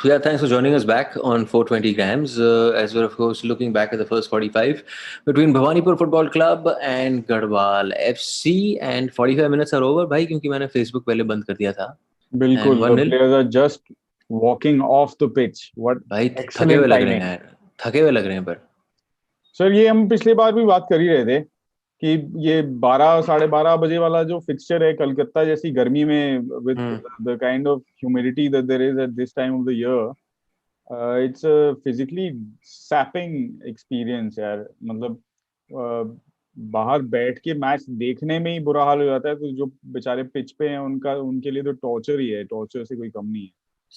Yeah, thanks for joining us back on 420 grams. As we're, of course, looking back at the first 45 between Bhawanipore Football Club and Garhwal FC. And 45 minutes are over, भाई, क्योंकि मैंने Facebook पहले बंद कर दिया था. And बिल्कुल, the 1-0. players are just walking off the pitch. What भाई थके हुए excellent लग रहे हैं timing. यार. थके हुए लग रहे हैं पर. सर ये हम पिछली बार भी बात कर ही रहे थे कि ये 12 12:30 बजे वाला जो फिक्सचर है कलकत्ता जैसी गर्मी में with hmm. The kind of humidity that there is at this time of the year, it's a physically sapping experience यार. मतलब बाहर बैठ के मैच देखने में ही बुरा हाल हो जाता है, तो जो बेचारे पिच पे हैं उनका उनके लिए तो टॉर्चर ही है, टॉर्चर से कोई कम नहीं है.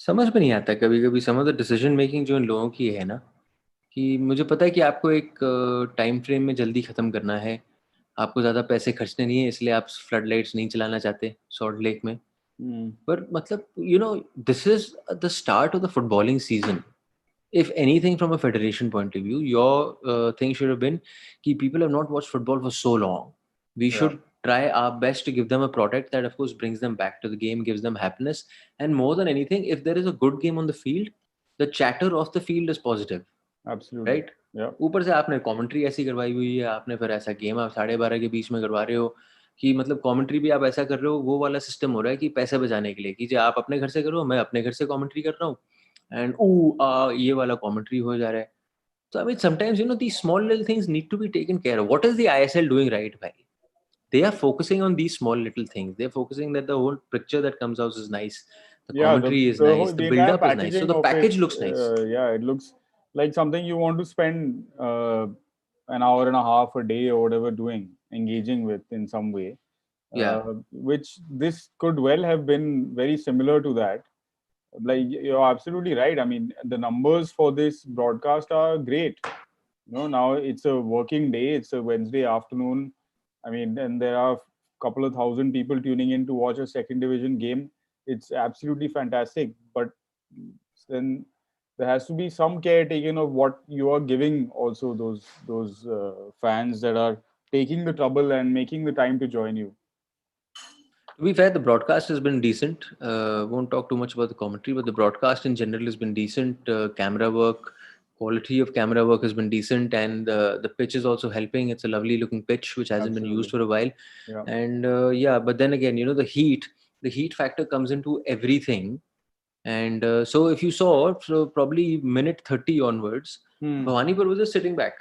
समझ में नहीं आता कभी कभी समझ डिसीजन मेकिंग जो इन लोगों की है ना, कि मुझे पता है कि आपको एक टाइम फ्रेम में जल्दी ख़त्म करना है. आपको ज़्यादा पैसे खर्चने नहीं है, इसलिए आप फ्लड लाइट्स नहीं चलाना चाहते सॉल्ट लेक में. हम्म. पर मतलब this is the start of the footballing season. If anything, from a federation point of view, your thing should have been कि people have not watched football for so long. We Yeah. should try our best to give them a product that, of course, brings them back to the game, gives them happiness, and more than anything, if there is a good game on the field, the chatter of the field is positive, Absolutely. right? Yeah. ऊपर से आपने commentary ऐसी करवाई हुई है, आपने फिर ऐसा गेम आप 12:30 के बीच में करवा रहे हो कि मतलब कमेंट्री भी आप ऐसा कर रहे हो, वो वाला सिस्टम हो रहा है कि पैसे बचाने के लिए कि जो आप अपने घर से करो, मैं अपने घर से कमेंट्री कर रहा हूँ, एंड ये वाला कमेंट्री हो जा रहा है. So I mean, sometimes these small little things need to be taken care of. What is the ISL doing right, bhai? They are focusing on these small little things. They're focusing that the whole picture that comes out is nice. The Yeah, the commentary is the nice. whole The the entire build-up is nice. So packaging the of it, package looks nice. yeah, it looks like something you want to spend an hour and a half a day or whatever doing, engaging with in some way, Yeah. which this could well have been very similar to that. Like you're absolutely right. I mean, the numbers for this broadcast are great. Now it's a working day. It's a Wednesday afternoon. I mean, and there are a couple of thousand people tuning in to watch a second division game. It's absolutely fantastic. But then there has to be some care taken of what you are giving also those fans that are taking the trouble and making the time to join you. To be fair, the broadcast has been decent. Won't talk too much about the commentary, but the broadcast in general has been decent. Camera work, quality of camera work has been decent, and the pitch is also helping. It's a lovely looking pitch which hasn't been used Absolutely. for a while. Yeah. And yeah, but then again, the heat factor comes into everything. And so if you saw, so probably minute 30 onwards, Hmm. Bhawanipur was just sitting back.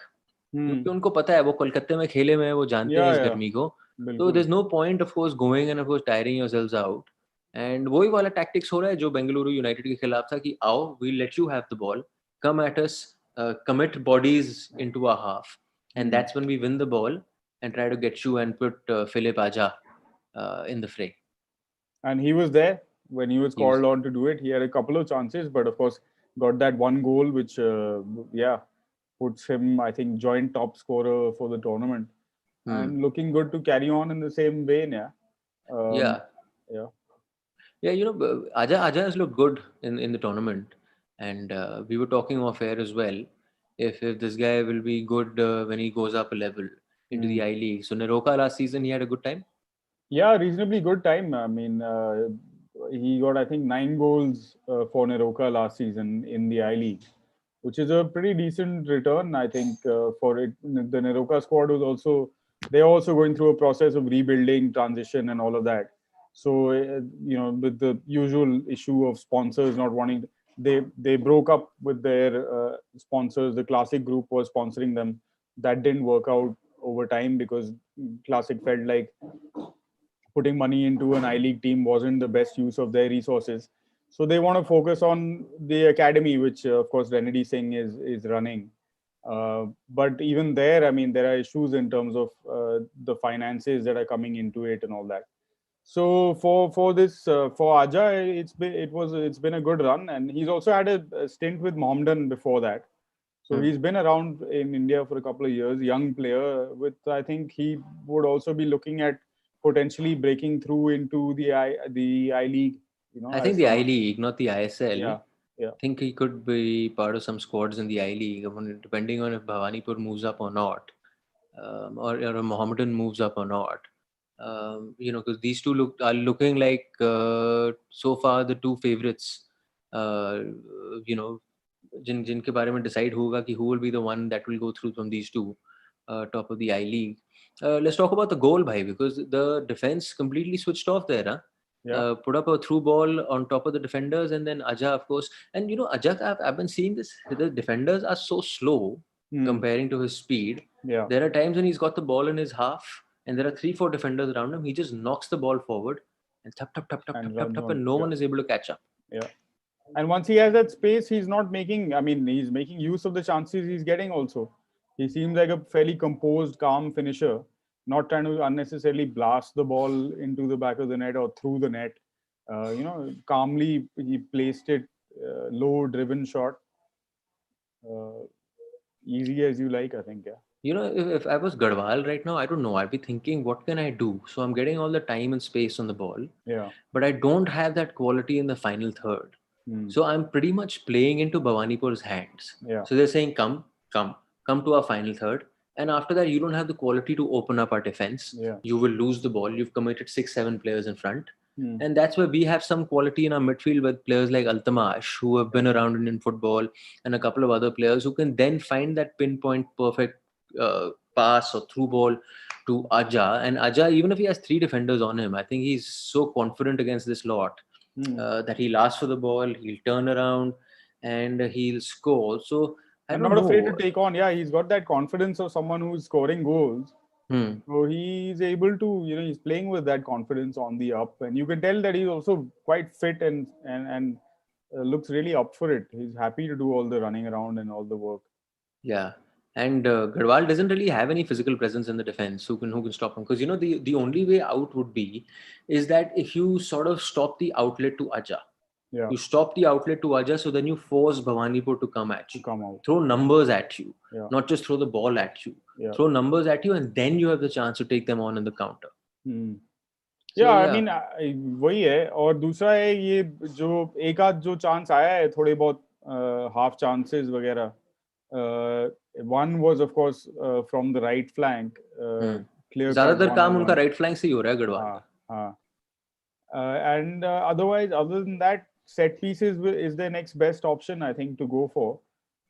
क्योंकि Hmm. उनको पता है वो कोलकाता में खेले में, वो जानते हैं Yeah, इस yeah. गर्मी को. तो Bilkul. there's no point of course going and of course tiring yourselves out. And वही वाला tactics हो रहा है जो बेंगलुरु यूनाइटेड के खिलाफ था कि आओ, we'll let you have the ball, come at us, commit bodies into our half, and Hmm. that's when we win the ball and try to get you and put Philip Aja in the fray. And he was there when he was He was. called on to do it. He had a couple of chances, but of course got that one goal, which yeah, puts him, I think, joint top scorer for the tournament, Hmm. and looking good to carry on in the same vein. Yeah, um, Yeah. yeah, Yeah, Aja has looked good in the tournament, and we were talking off air as well. If this guy will be good when he goes up a level into the mm. I-League. So Naroka last season he had a good time. Yeah, reasonably good time. I mean, he got, I think, 9 goals for Neroka last season in the I-League, which is a pretty decent return, I think, for it. The Neroka squad was also, they're also going through a process of rebuilding, transition, and all of that. So, with the usual issue of sponsors not wanting, they broke up with their sponsors. The Classic Group was sponsoring them. That didn't work out over time because Classic felt like putting money into an I-League team wasn't the best use of their resources. So they want to focus on the academy, which of course Renedy Singh is running. But even there, I mean, there are issues in terms of the finances that are coming into it and all that. So for this for Aja, it's been a good run, and he's also had a stint with Mohammedan before that. So Hmm. he's been around in India for a couple of years, young player. With I think he would also be looking at potentially breaking through into the I League, I think as the someone. I-League, not the ISL. Yeah, yeah. I think he could be part of some squads in the I-League, depending on if Bhawanipur moves up or not, or Mohammedan moves up or not. Because these two are looking like so far the two favorites जिनके बारे में decide होगा कि who will be the one that will go through from these two top of the I-League. Let's talk about the goal, bhai, because the defense completely switched off there. Put up a through ball on top of the defenders, and then Aja, of course. And Aja, I've been seeing this. The defenders are so slow comparing to his speed. There are times when he's got the ball in his half, and there are 3-4 defenders around him. He just knocks the ball forward and and no one is able to catch up. And once he has that space, he's not making, he's making use of the chances he's getting also. He seems like a fairly composed, calm finisher, not trying to unnecessarily blast the ball into the back of the net or through the net. Calmly he placed it, low driven shot. Easy as you like, I think, If I was Garhwal right now, I don't know. I'd be thinking, what can I do? So I'm getting all the time and space on the ball. But I don't have that quality in the final third. So I'm pretty much playing into Bhavanipure's hands. So they're saying, come to our final third. And after that, you don't have the quality to open up our defense. You will lose the ball. You've committed 6-7 players in front. And that's where we have some quality in our midfield with players like Altamash, who have been around Indian football, and a couple of other players who can then find that pinpoint perfect pass or through ball to Aja. And Aja, even if he has 3 defenders on him, I think he's so confident against this lot that he'll ask for the ball, he'll turn around, and he'll score. So I'm not afraid to take on. He's got that confidence of someone who's scoring goals. So he's able to, he's playing with that confidence on the up, and you can tell that he's also quite fit and looks really up for it. He's happy to do all the running around and all the work. Yeah. And Garhwal doesn't really have any physical presence in the defense who can stop him, because the only way out would be is that if you sort of stop the outlet to Aja. You stop the outlet to Aja, so then you force Bhawanipore to come at you, throw numbers at you, not just throw the ball at you, throw numbers at you, and then you have the chance to take them on in the counter. I mean, वही है. और दूसरा है ये जो एक आध जो चांस आया है थोड़े बहुत half chances वगैरह. One was of course from the right flank. ज़्यादातर काम उनका right flank से ही हो रहा है गढ़वाल का. And otherwise, other than that, set pieces is their next best option, I think, to go for.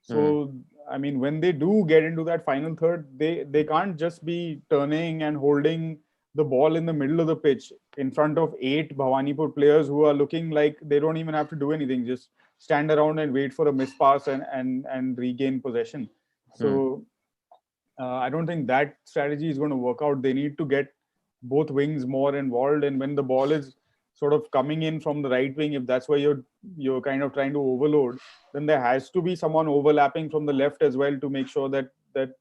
So, I mean, when they do get into that final third, they can't just be turning and holding the ball in the middle of the pitch in front of 8 Bhawanipore players who are looking like they don't even have to do anything, just stand around and wait for a miss pass and regain possession. So I don't think that strategy is going to work out. They need to get both wings more involved, and when the ball is sort of coming in from the right wing, if that's where you're kind of trying to overload, then there has to be someone overlapping from the left as well to make sure that the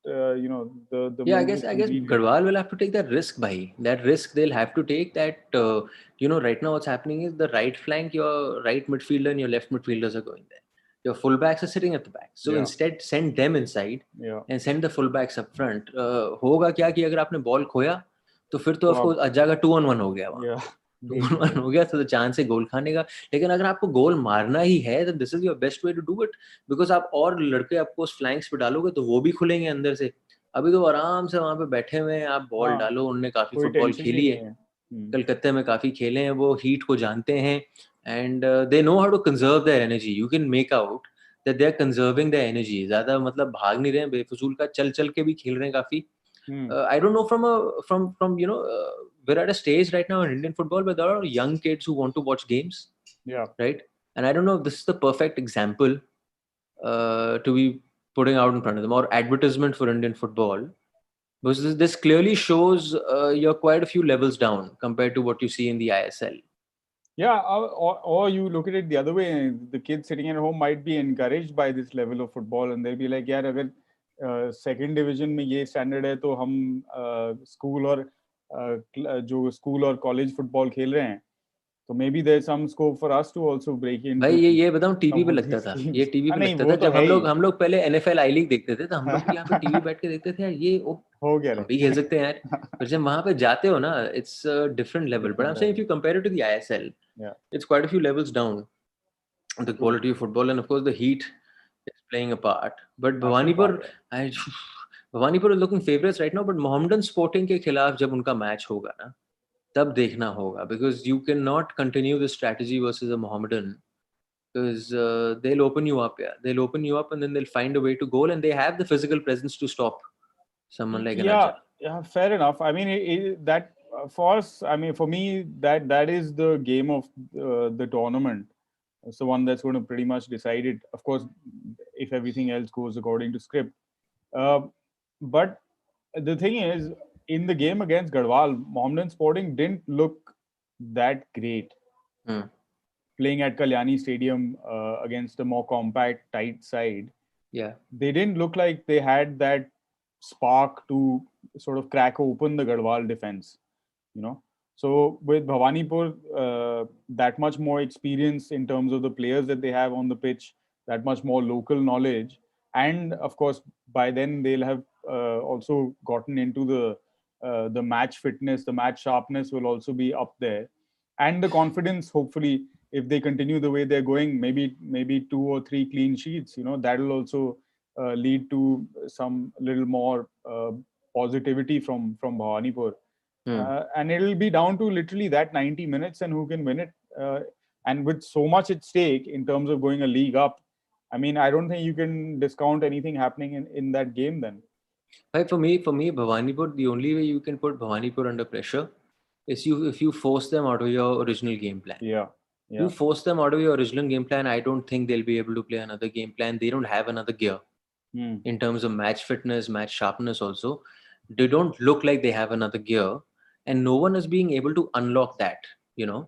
I guess Garhwal will have to take that risk, bhai. That risk they'll have to take. That right now what's happening is the right flank, your right midfielder and your left midfielders are going there. Your fullbacks are sitting at the back. So instead, send them inside and send the fullbacks up front. होगा क्या कि अगर आपने ball खोया तो फिर तो of course अज्जा का 2-on-1 हो गया वहाँ. 2-on-1 हो गया तो चांस है गोल खाने का. लेकिन अगर आपको गोल मारना ही है तो this is your best way to do it, because आप और लड़के आपको उस फ्लैंक्स पे डालोगे तो वो भी खुलेंगे अंदर से. अभी तो आराम से वहां पे बैठे हुए हैं, आप बॉल डालो. उन्होंने काफी फुटबॉल खेली है, कलकत्ते में काफी खेले हैं, वो हीट को जानते हैं, and they know how to conserve their energy. You can make out that they are conserving their energy. ज्यादा मतलब भाग नहीं रहे हैं बेफजूल का, चल के भी खेल रहे हैं काफी. I don't know from we're at a stage right now in Indian football where there are young kids who want to watch games. Right. And I don't know if this is the perfect example to be putting out in front of them, or advertisement for Indian football, because this clearly shows you're quite a few levels down compared to what you see in the ISL. Or you look at it the other way. The kids sitting at home might be encouraged by this level of football, and they'll be like, यार अगर second division में ये standard है तो हम school और college football खेल रहे हैं, तो maybe there is some scope for us to also break in. भाई ये बताऊं, टीवी पे लगता था, ये टीवी पे लगता था. जब हम लोग पहले NFL I-League देखते थे तो हम लोग यहाँ पे टीवी बैठ के देखते थे यार, ये हो गया, हम भी खेल सकते हैं यार. पर जब वहां पे जाते हो ना, it's different level. But I am saying if you compare it to the ISL, it's quite a few levels down, the quality of football, and of course the heat is playing a part. But Bhawanipore is looking favorites right now. But Mohammedan Sporting के खिलाफ जब उनका match होगा ना, तब देखना होगा, because you cannot continue this strategy versus a Mohammedan because they'll open you up. Yeah, they'll open you up, and then they'll find a way to goal, and they have the physical presence to stop someone like an Yeah, Arjun. yeah, fair enough. I mean, that for us, I mean, for me, that is the game of the tournament. It's the one that's going to pretty much decide it. Of course, if everything else goes according to script. Uh, but the thing is, in the game against Garhwal, Mohammedan Sporting didn't look that great. Hmm. Playing at Kalyani Stadium against a more compact, tight side, Yeah. they didn't look like they had that spark to sort of crack open the Garhwal defense, you know. So with Bhawanipur, that much more experience in terms of the players that they have on the pitch, that much more local knowledge, and of course by then they'll have also gotten into the match fitness, the match sharpness will also be up there, and the confidence. Hopefully, if they continue the way they're going, maybe 2 or 3 clean sheets, you know, that will also lead to some little more positivity from Bhawanipur. Hmm. And it'll be down to literally that 90 minutes and who can win it. And with so much at stake in terms of going a league up, I mean, I don't think you can discount anything happening in that game then. Like for me, Bhawanipur, the only way you can put Bhawanipur under pressure is if you force them out of your original game plan. Yeah. You Yeah. force them out of your original game plan, I don't think they'll be able to play another game plan. They don't have another gear Hmm. in terms of match fitness, match sharpness also. They don't look like they have another gear, and no one is being able to unlock that, you know,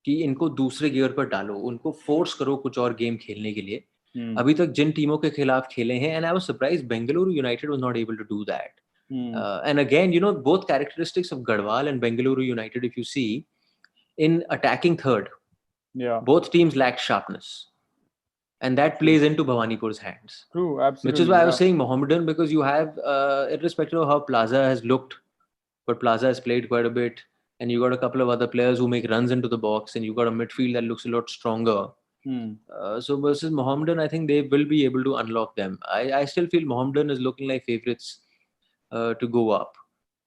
कि इनको दूसरे gear पर डालो, उनको force करो कुछ और game खेलने के लिए. Hmm. अभी तक जिन टीमों के खिलाफ खेले हैं, and I was surprised Bengaluru United was not able to do that. Hmm. And again, you know, both characteristics of Garhwal and Bengaluru United, if you see, in attacking third, Yeah. both teams lack sharpness, and that True. plays into Bhawanipur's hands. True. Which is Absolutely. why I Yeah. was saying Mohammedan, because you have, irrespective of how Plaza has looked, but Plaza has played quite a bit, and you got a couple of other players who make runs into the box, and you got a midfield that looks a lot stronger. Hmm. So versus Mohammedan, I think they will be able to unlock them. I still feel Mohammedan is looking like favourites to go up.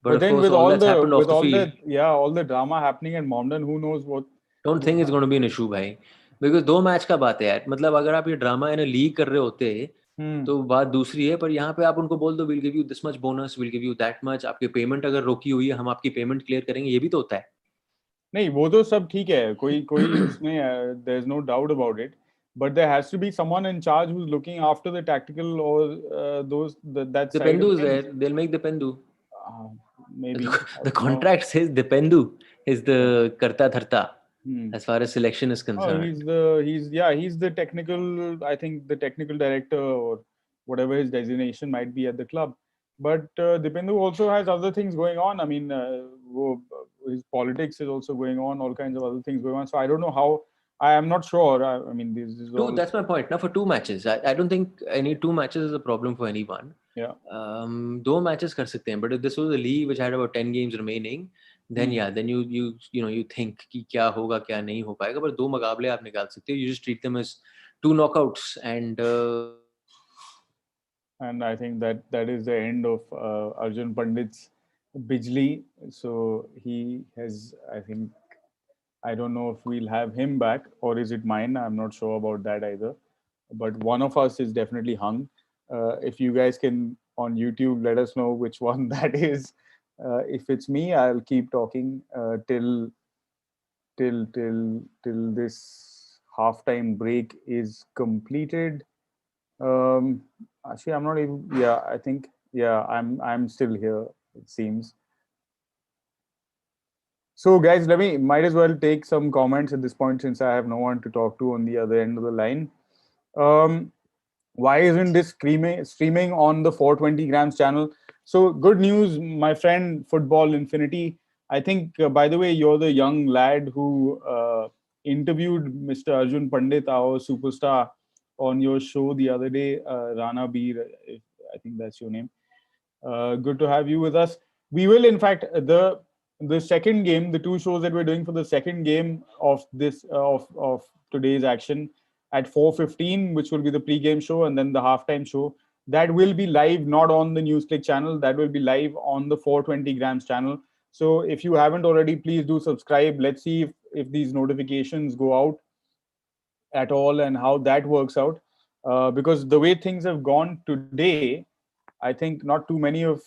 But But of then course, all that's happened off the field. all the drama happening at Mohammedan, who knows what Don't would think it's happen. going to be an issue, भाई. Because 2 match का बात है यार. मतलब अगर आप ये drama इन league कर रहे होते Hmm. तो बात दूसरी है. पर यहाँ पे आप उनको बोल दो will give you this much bonus, will give you that much. आपकी पेमेंट अगर रोकी हुई है, हम आपकी पेमेंट क्लियर करेंगे, ये भी तो होता है. नहीं, वो तो सब ठीक है, कोई कोई उसमें there is no doubt about it, but there has to be someone in charge who's looking after the tactical or that The side of Pendu is things. there. They'll make the Pendu. Uh, Maybe, I The don't know. contract says the Pendu is Yeah. the Karta Tharta Hmm. as far as selection is Oh, concerned. he's the technical, I think the technical director or whatever his designation might be at the club. But Dipendu also has other things going on. I mean, his politics is also going on, all kinds of other things going on. So I don't know how. I am not sure. I mean, this is all. That's my point. Now for 2 matches, I don't think any 2 matches is a problem for anyone. Yeah. 2 matches कर सकते हैं. But if this was a league which had about 10 games remaining, then Hmm. yeah, then you think कि क्या होगा क्या नहीं हो पाएगा. पर 2 मुकाबले आप निकाल सकते हो. You just treat them as 2 knockouts, And I think that is the end of Arjun Pandit's Bijli. So he has, I think, I don't know if we'll have him back or is it mine. I'm not sure about that either. But one of us is definitely hung. If you guys can on YouTube let us know which one that is. If it's me, I'll keep talking till this halftime break is completed. Actually, I'm not even. Yeah, I think. Yeah, I'm still here. It seems. So, guys, might as well take some comments at this point since I have no one to talk to on the other end of the line. Um, why isn't this streaming on the 420 grams channel? So, good news, my friend Football Infinity. I think, by the way, you're the young lad who interviewed Mr. Arjun Pandit, our superstar, on your show the other day, Rana Beer. I think that's your name. Good to have you with us. We will, in fact, the second game, the 2 shows that we're doing for the second game of this of today's action at 4:15, which will be the pre-game show, and then the halftime show. That will be live, not on the NewsClick channel. That will be live on the 420 grams channel. So if you haven't already, please do subscribe. Let's see if these notifications go out. at all and how that works out. Because the way things have gone today, I think not too many of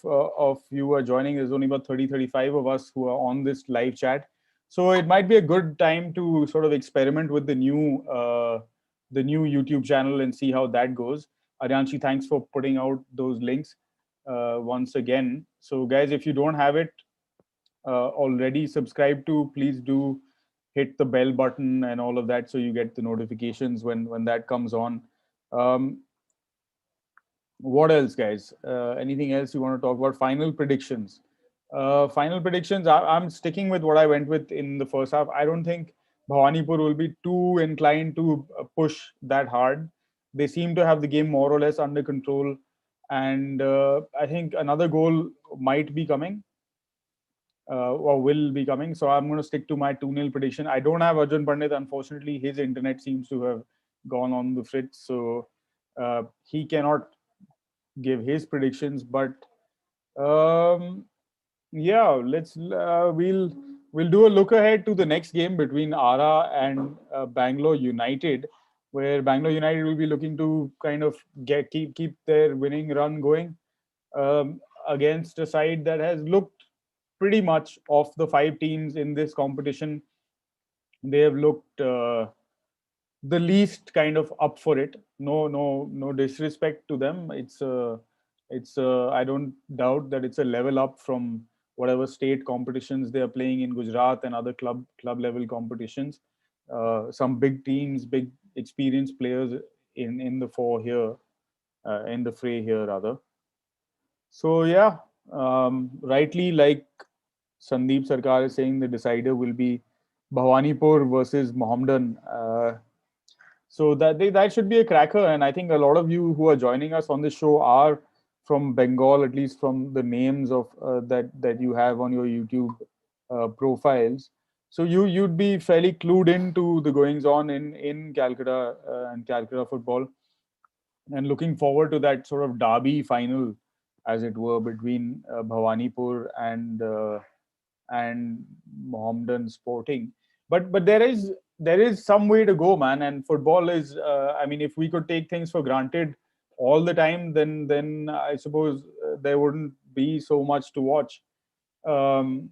you are joining. There's only about 30, 35 of us who are on this live chat. So it might be a good time to sort of experiment with the new YouTube channel and see how that goes. Aryanshi, thanks for putting out those links once again. So guys, if you don't have it already subscribed to, please do hit the bell button and all of that so you get the notifications when that comes on. Um, what else, guys? Anything else you want to talk about? Final predictions. Final predictions. I'm sticking with what I went with in the first half. I don't think Bhawanipur will be too inclined to push that hard. They seem to have the game more or less under control, and I think another goal might be coming or will be coming. So I'm going to stick to my 2-0 prediction. I don't have Arjun Pandit. Unfortunately, his internet seems to have gone on the fritz, so he cannot give his predictions. But um, yeah, we'll do a look ahead to the next game between Ara and Bangalore United, where Bangalore United will be looking to kind of keep their winning run going against a side that has looked pretty much of the 5 teams in this competition. They have looked the least kind of up for it. No disrespect to them. I don't doubt that it's a level up from whatever state competitions they are playing in Gujarat and other club level competitions. Some big teams, big experienced players in the four here, in the fray here rather. So yeah, rightly, like Sandeep Sarkar is saying, the decider will be Bhawanipur versus Mohammedan. So that should be a cracker, and I think a lot of you who are joining us on this show are from Bengal, at least from the names of that you have on your YouTube profiles. So you'd be fairly clued into the goings on in Calcutta and Calcutta football, and looking forward to that sort of derby final, as it were, between Bhawanipur and Mohammedan Sporting. But there is some way to go, man. And football is, I mean, if we could take things for granted all the time, then I suppose there wouldn't be so much to watch um,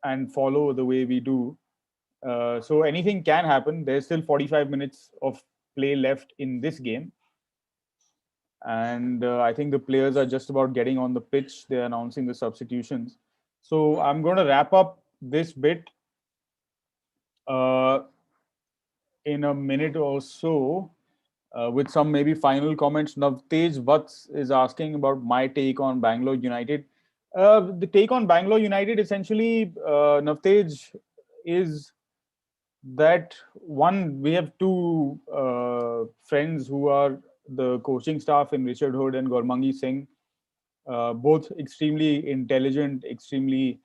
and follow the way we do. So anything can happen. There's still 45 minutes of play left in this game, and I think the players are just about getting on the pitch. They're announcing the substitutions. So I'm going to wrap up this bit uh, in a minute or so with some maybe final comments. Navtej Vats is asking about my take on Bangalore United. The take on Bangalore United essentially, Navtej, is that one, we have two friends who are the coaching staff in Richard Hood and Gormangi Singh, both extremely intelligent, extremely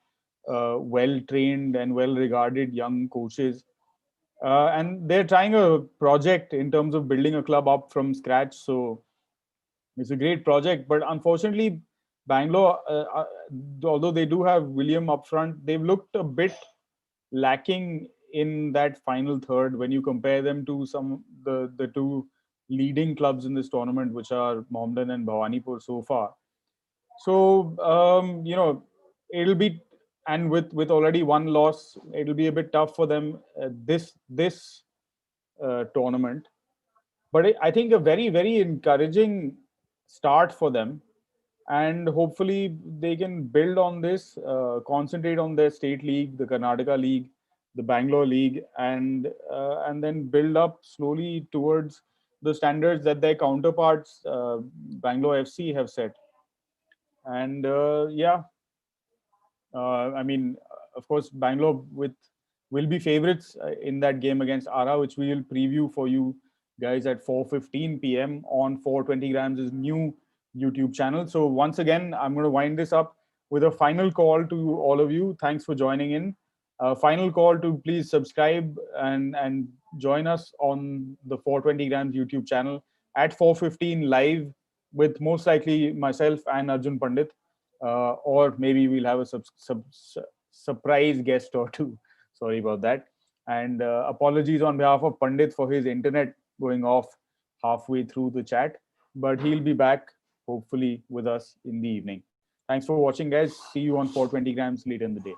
well trained and well regarded young coaches. And they're trying a project in terms of building a club up from scratch. So it's a great project. But unfortunately, Bangalore, although they do have William up front, they've looked a bit lacking in that final third when you compare them to some the two leading clubs in this tournament, which are Mohammedan and Bhawanipur so far. So it'll be, and with already one loss, it'll be a bit tough for them this tournament. But I think a very encouraging start for them, and hopefully they can build on this, concentrate on their state league, the Karnataka league, the Bangalore league, and then build up slowly towards the standards that their counterparts, Bangalore FC, have set. And yeah, I mean, of course, Bangalore will be favorites in that game against Ara, which we will preview for you guys at 4:15 p.m. on 420 grams' new YouTube channel. So once again, I'm going to wind this up with a final call to all of you. Thanks for joining in. Final call to please subscribe and join us on the 420 grams YouTube channel at 4:15 live with most likely myself and Arjun Pandit, or maybe we'll have a surprise guest or two. Sorry about that. And apologies on behalf of Pandit for his internet going off halfway through the chat. But he'll be back, hopefully, with us in the evening. Thanks for watching, guys. See you on 420 grams later in the day.